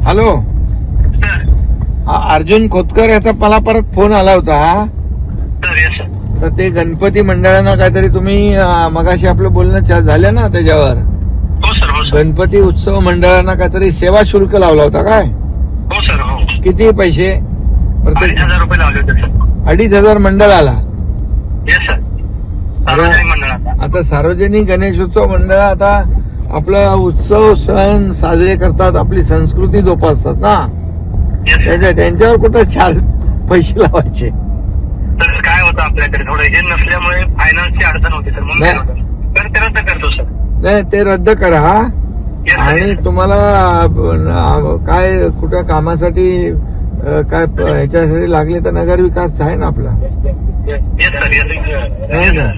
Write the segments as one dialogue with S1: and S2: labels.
S1: Hello, Arjun Khotkar याचा मला परत फोन आला होता. तर ते गणपती मंडळानं काहीतरी तुम्ही मगाशी आपलं बोलणं झालं ना त्याच्यावर.
S2: हो सर. हो सर.
S1: गणपती उत्सव मंडळानं काहीतरी सेवा शुल्क लावला होता काय?
S2: हो सर. हो.
S1: किती पैसे?
S2: 2,500 रुपये लावले होते सर.
S1: 2,500 मंडळाला?
S2: Yes sir. सार्वजनिक मंडळाला.
S1: आता सार्वजनिक गणेशोत्सव मंडळ आता आपला उत्सव सण साजरे करतात, आपली संस्कृती जोपासतात ना. त्यांच्यावर कुठं चार पैसे लावायचे?
S2: तर काय होतं आपल्याकडे थोडं हे नसल्यामुळे फायनान्सची अडचण होती सर. म्हणून तर ते रद्द करतो सर.
S1: नाही, ते रद्द करा. आणि तुम्हाला काय कुठं कामासाठी काय ह्याच्यासाठी लागले तर नगर विकास आहे ना आपला.
S2: Yes sir.
S1: नाही ना,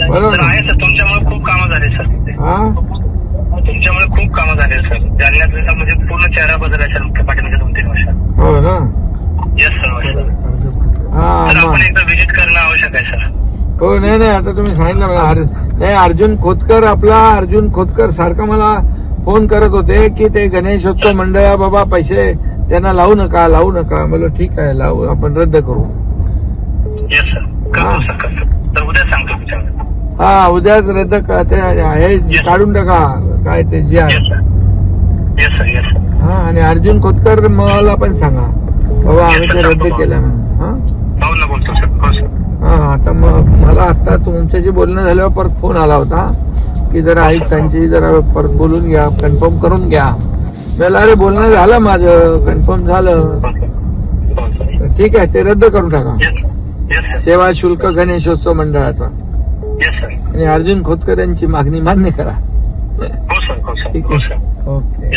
S1: बरोबर
S2: आहे सर. तुमच्यामुळे खूप कामं झाले सर.
S1: हा,
S2: तुमच्यामुळे खूप कामं झाले सर. जालन्यात म्हणजे पूर्ण चेहरा बदलला सर पाठीमागच्या 2-3 वर्षात.
S1: हो ना.
S2: Yes sir.
S1: हा,
S2: आपण एकदा व्हिजिट करणं आवश्यक आहे सर.
S1: हो. नाही, आता तुम्ही सांगितलं मला. नाही, अर्जुन खोतकर, आपला अर्जुन खोतकर सारखं मला फोन करत होते की ते गणेशोत्सव मंडळ बाबा पैसे त्यांना लावू नका. म्हणलं ठीक आहे, लावू, आपण रद्द करू.
S2: Yes sir. तर उद्या सांगतो तुमच्याकडे.
S1: हा, उद्याच रद्द हे काढून टाका काय ते जे आहे.
S2: Yes sir. Yes sir.
S1: हा, आणि अर्जुन खोतकर मला पण सांगा बाबा आम्ही ते रद्द केलं म्हणून. हा,
S2: भाऊंना बोलतो सर. हो सर.
S1: हा, आता मला आता तुमच्याशी बोलणं झाल्यावर परत फोन आला होता की जरा आयुक्तांची जरा परत बोलून घ्या, कन्फर्म करून घ्या. मला अरे बोलणं झालं माझं, कन्फर्म झालं. ठीक आहे, ते रद्द करून टाका सेवा शुल्क गणेशोत्सव मंडळाचा. आणि अर्जुन खोतकर यांची मागणी मान्य करा.
S2: हो सर. हो सर.
S1: ठीक आहे. ओके.